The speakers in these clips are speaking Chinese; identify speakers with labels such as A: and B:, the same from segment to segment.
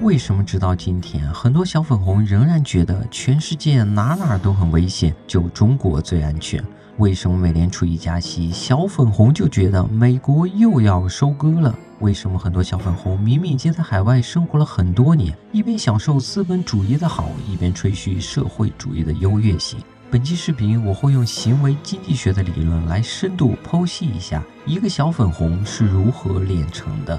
A: 为什么直到今天，很多小粉红仍然觉得全世界哪哪都很危险，就中国最安全？为什么美联储一加息，小粉红就觉得美国又要收割了？为什么很多小粉红明明已经在海外生活了很多年，一边享受资本主义的好，一边吹嘘社会主义的优越性？本期视频我会用行为经济学的理论来深度剖析一下一个小粉红是如何炼成的。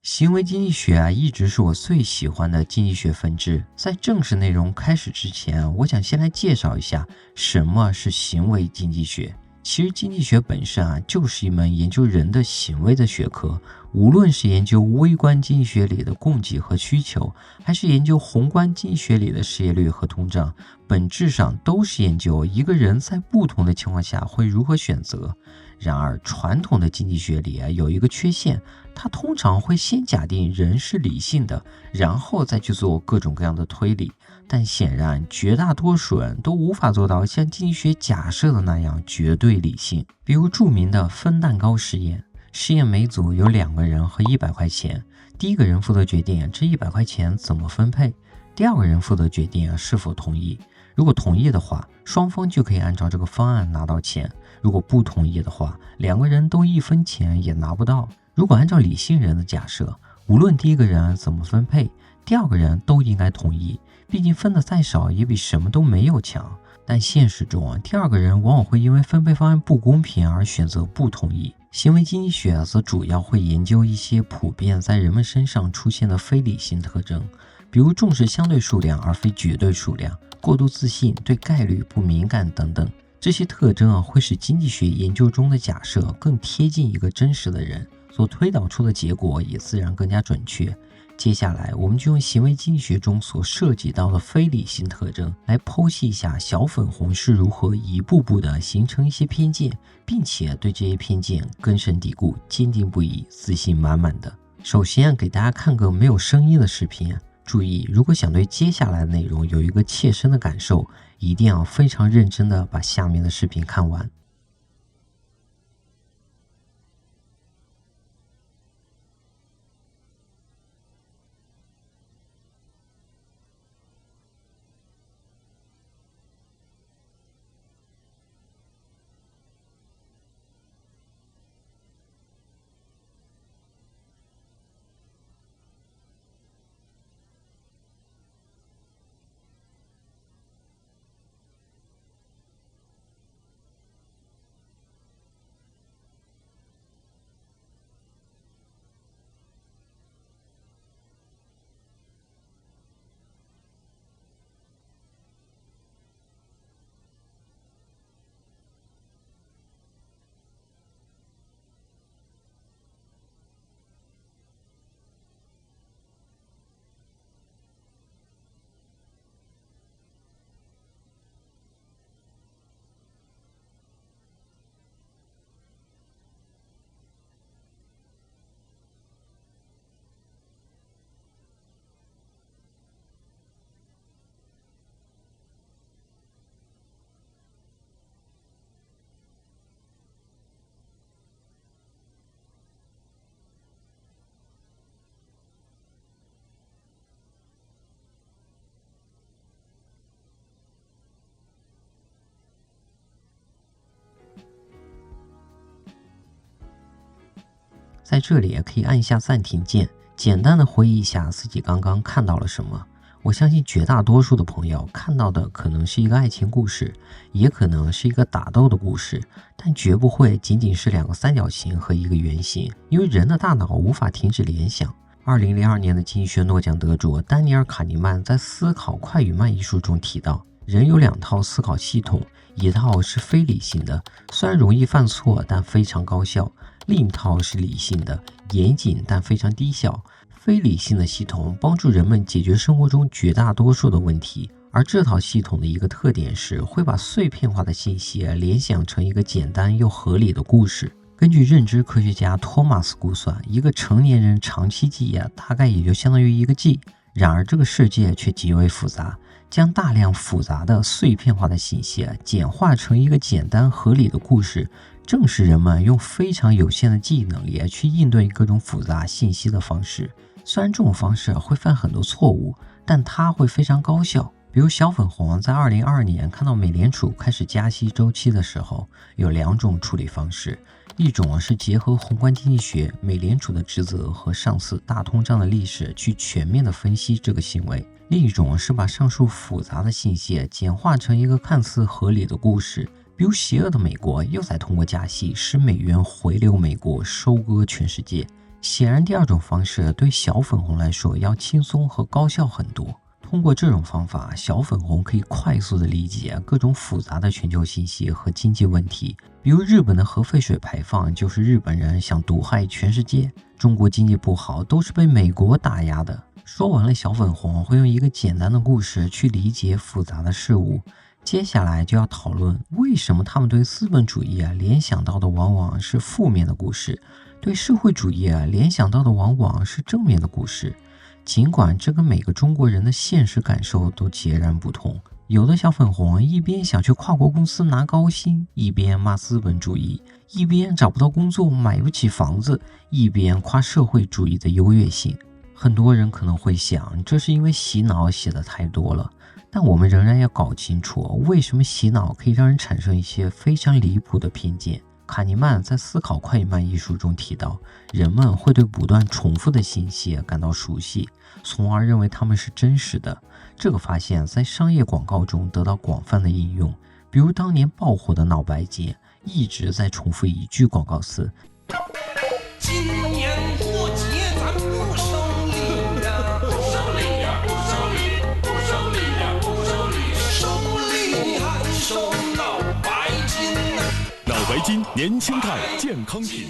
A: 行为经济学一直是我最喜欢的经济学分支。在正式内容开始之前，我想先来介绍一下什么是行为经济学。其实经济学本身就是一门研究人的行为的学科，无论是研究微观经济学里的供给和需求，还是研究宏观经济学里的失业率和通胀，本质上都是研究一个人在不同的情况下会如何选择。然而传统的经济学里有一个缺陷，它通常会先假定人是理性的，然后再去做各种各样的推理。但显然绝大多数人都无法做到像经济学假设的那样绝对理性。比如著名的分蛋糕实验，实验每组有2个人和100块钱，第一个人负责决定这100块钱怎么分配，第二个人负责决定是否同意。如果同意的话，双方就可以按照这个方案拿到钱；如果不同意的话，2个人都1分钱也拿不到。如果按照理性人的假设，无论第一个人怎么分配，第二个人都应该同意，毕竟分的再少也比什么都没有强。但现实中第二个人往往会因为分配方案不公平而选择不同意。行为经济学则主要会研究一些普遍在人们身上出现的非理性特征，比如重视相对数量而非绝对数量，过度自信，对概率不敏感等等。这些特征会使经济学研究中的假设更贴近一个真实的人，所推导出的结果也自然更加准确。接下来我们就用行为经济学中所涉及到的非理性特征来剖析一下小粉红是如何一步步的形成一些偏见，并且对这些偏见根深蒂固，坚定不移，自信满满的。首先给大家看个没有声音的视频。注意，如果想对接下来的内容有一个切身的感受，一定要非常认真的把下面的视频看完。在这里也可以按一下暂停键，简单的回忆一下自己刚刚看到了什么。我相信绝大多数的朋友看到的可能是一个爱情故事，也可能是一个打斗的故事，但绝不会仅仅是2个三角形和1个圆形，因为人的大脑无法停止联想。2002年的经济学诺奖得主丹尼尔·卡尼曼在《思考快与慢》一书中提到，人有2套思考系统，一套是非理性的，虽然容易犯错，但非常高效；另一套是理性的，严谨但非常低效。非理性的系统帮助人们解决生活中绝大多数的问题，而这套系统的一个特点是会把碎片化的信息联想成一个简单又合理的故事。根据认知科学家托马斯估算，一个成年人长期记忆大概也就相当于1个 G。然而这个世界却极为复杂，将大量复杂的碎片化的信息简化成一个简单合理的故事，正是人们用非常有限的记忆能力去应对各种复杂信息的方式。虽然这种方式会犯很多错误，但它会非常高效。比如小粉红在2022年看到美联储开始加息周期的时候，有2种处理方式。一种是结合宏观经济学、美联储的职责和上次大通胀的历史去全面的分析这个行为；另一种是把上述复杂的信息简化成一个看似合理的故事，比如邪恶的美国又在通过加息使美元回流美国，收割全世界。显然第二种方式对小粉红来说要轻松和高效很多。通过这种方法，小粉红可以快速地理解各种复杂的全球信息和经济问题，比如日本的核废水排放就是日本人想毒害全世界，中国经济不好都是被美国打压的。说完了小粉红会用一个简单的故事去理解复杂的事物，接下来就要讨论为什么他们对资本主义联想到的往往是负面的故事，对社会主义联想到的往往是正面的故事。尽管这跟每个中国人的现实感受都截然不同，有的小粉红一边想去跨国公司拿高薪，一边骂资本主义，一边找不到工作买不起房子，一边夸社会主义的优越性。很多人可能会想，这是因为洗脑写的太多了，但我们仍然要搞清楚为什么洗脑可以让人产生一些非常离谱的偏见。卡尼曼在《思考快与慢》一书中提到，人们会对不断重复的信息感到熟悉，从而认为它们是真实的。这个发现在商业广告中得到广泛的应用，比如当年爆火的脑白金一直在重复一句广告词：
B: 今年过节咱不收礼呀，不收礼呀，不收礼，不收礼呀，不收礼，收礼还收脑白金呢。
C: 脑白金年轻态健康品。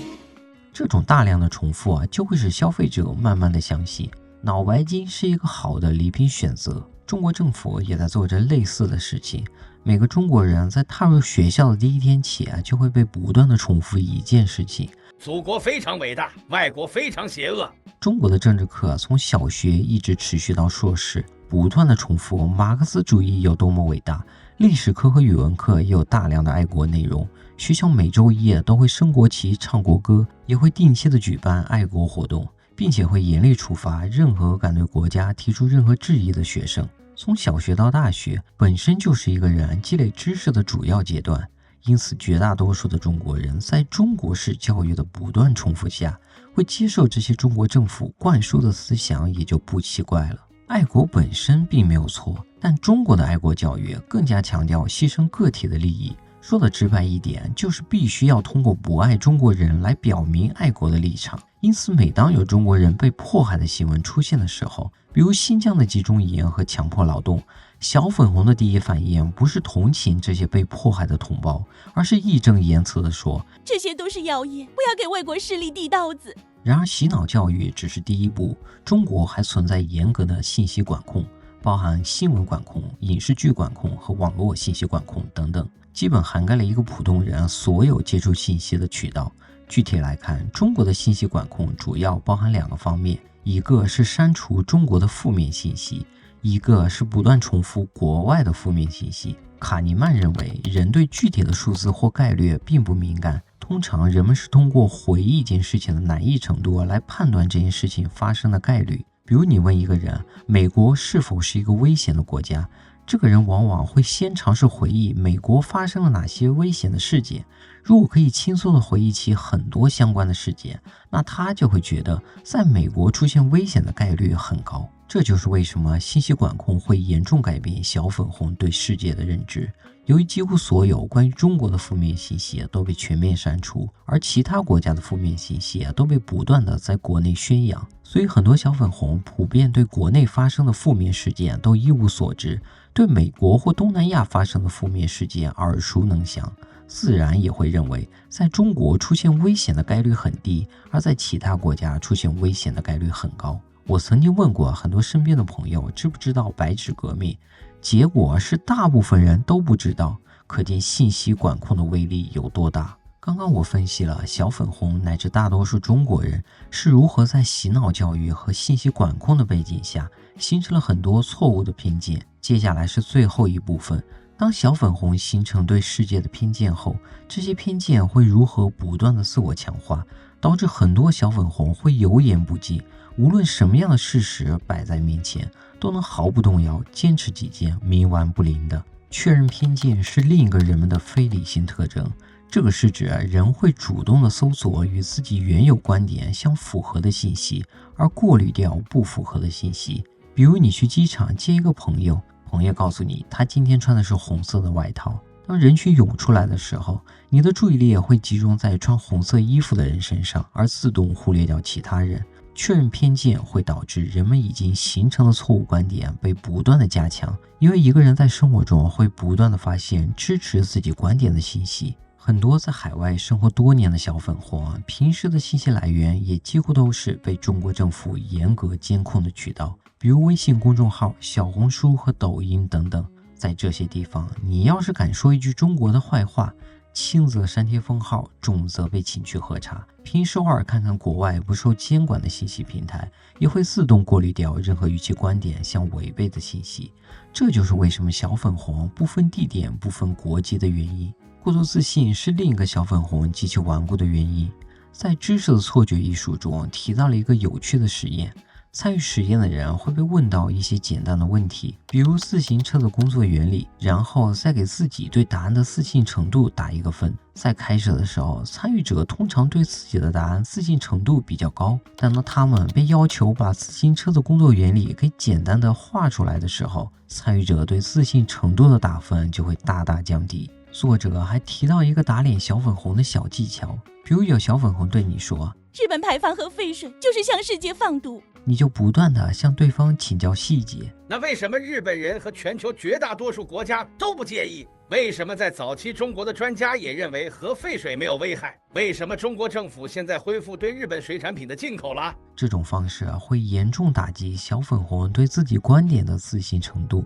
A: 这种大量的重复就会使消费者慢慢的相信脑白金是一个好的礼品选择。中国政府也在做着类似的事情，每个中国人在踏入学校的第一天起就会被不断的重复一件事情：
D: 祖国非常伟大，外国非常邪恶。
A: 中国的政治课从小学一直持续到硕士，不断的重复马克思主义有多么伟大。历史课和语文课也有大量的爱国内容，学校每周一都会升国旗、唱国歌，也会定期的举办爱国活动，并且会严厉处罚任何敢对国家提出任何质疑的学生。从小学到大学本身就是一个人积累知识的主要阶段，因此绝大多数的中国人在中国式教育的不断重复下，会接受这些中国政府灌输的思想，也就不奇怪了。爱国本身并没有错，但中国的爱国教育更加强调牺牲个体的利益。说的直白一点，就是必须要通过不爱中国人来表明爱国的立场。因此每当有中国人被迫害的新闻出现的时候，比如新疆的集中营和强迫劳动，小粉红的第一反应不是同情这些被迫害的同胞，而是义正言辞地说，
E: 这些都是谣言，不要给外国势力递刀子。
A: 然而洗脑教育只是第一步，中国还存在严格的信息管控，包含新闻管控、影视剧管控和网络信息管控等等，基本涵盖了一个普通人所有接触信息的渠道。具体来看，中国的信息管控主要包含2个方面，一个是删除中国的负面信息，一个是不断重复国外的负面信息。卡尼曼认为，人对具体的数字或概率并不敏感，通常人们是通过回忆一件事情的难易程度来判断这件事情发生的概率。比如你问一个人，美国是否是一个危险的国家，这个人往往会先尝试回忆美国发生了哪些危险的事件。如果可以轻松地回忆起很多相关的事件，那他就会觉得在美国出现危险的概率很高。这就是为什么信息管控会严重改变小粉红对世界的认知。由于几乎所有关于中国的负面信息都被全面删除，而其他国家的负面信息都被不断的在国内宣扬，所以很多小粉红普遍对国内发生的负面事件都一无所知，对美国或东南亚发生的负面事件耳熟能详，自然也会认为在中国出现危险的概率很低，而在其他国家出现危险的概率很高。我曾经问过很多身边的朋友知不知道白纸革命，结果是大部分人都不知道，可见信息管控的威力有多大。刚刚我分析了小粉红乃至大多数中国人是如何在洗脑教育和信息管控的背景下形成了很多错误的偏见。接下来是最后一部分，当小粉红形成对世界的偏见后，这些偏见会如何不断的自我强化，导致很多小粉红会油盐不进，无论什么样的事实摆在面前，都能毫不动摇坚持己见，冥顽不灵的。确认偏见是另一个人们的非理性特征，这个是指人会主动的搜索与自己原有观点相符合的信息，而过滤掉不符合的信息。比如你去机场接一个朋友，朋友告诉你他今天穿的是红色的外套，当人群涌出来的时候，你的注意力也会集中在穿红色衣服的人身上，而自动忽略掉其他人。确认偏见会导致人们已经形成的错误观点被不断的加强，因为一个人在生活中会不断的发现支持自己观点的信息。很多在海外生活多年的小粉红，平时的信息来源也几乎都是被中国政府严格监控的渠道，比如微信公众号、小红书和抖音等等。在这些地方，你要是敢说一句中国的坏话，轻则删帖封号，重则被请去喝茶。平时偶尔看看国外不受监管的信息平台，也会自动过滤掉任何与其观点相违背的信息。这就是为什么小粉红不分地点、不分国籍的原因。过度自信是另一个小粉红极其顽固的原因。在《知识的错觉》一书中提到了一个有趣的实验。参与实验的人会被问到一些简单的问题，比如自行车的工作原理，然后再给自己对答案的自信程度打一个分。在开始的时候，参与者通常对自己的答案自信程度比较高，但当他们被要求把自行车的工作原理给简单的画出来的时候，参与者对自信程度的打分就会大大降低。作者还提到一个打脸小粉红的小技巧，比如有小粉红对你说
E: 日本排放核废水就是向世界放毒，
A: 你就不断的向对方请教细节。
D: 那为什么日本人和全球绝大多数国家都不介意？为什么在早期中国的专家也认为核废水没有危害？为什么中国政府现在恢复对日本水产品的进口了？
A: 这种方式会严重打击小粉红对自己观点的自信程度。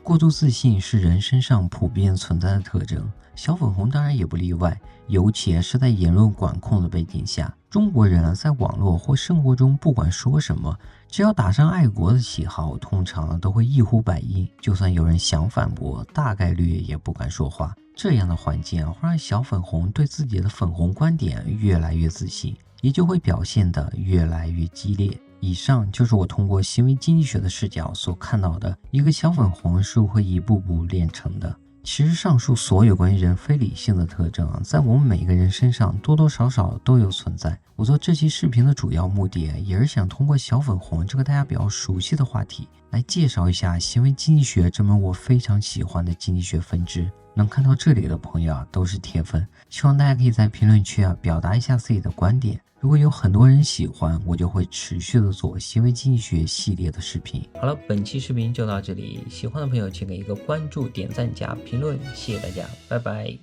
A: 过度自信是人身上普遍存在的特征，小粉红当然也不例外，尤其是在言论管控的背景下，中国人在网络或生活中不管说什么，只要打上爱国的旗号，通常都会一呼百应，就算有人想反驳，大概率也不敢说话。这样的环境会让小粉红对自己的粉红观点越来越自信，也就会表现得越来越激烈。以上就是我通过行为经济学的视角所看到的一个小粉红是会一步步炼成的。其实上述所有关于人非理性的特征，在我们每个人身上多多少少都有存在。我做这期视频的主要目的，也是想通过小粉红这个大家比较熟悉的话题，来介绍一下行为经济学这门我非常喜欢的经济学分支。能看到这里的朋友都是铁粉，希望大家可以在评论区表达一下自己的观点。如果有很多人喜欢，我就会持续的做行为经济学系列的视频。好了，本期视频就到这里，喜欢的朋友请给一个关注、点赞加评论，谢谢大家，拜拜。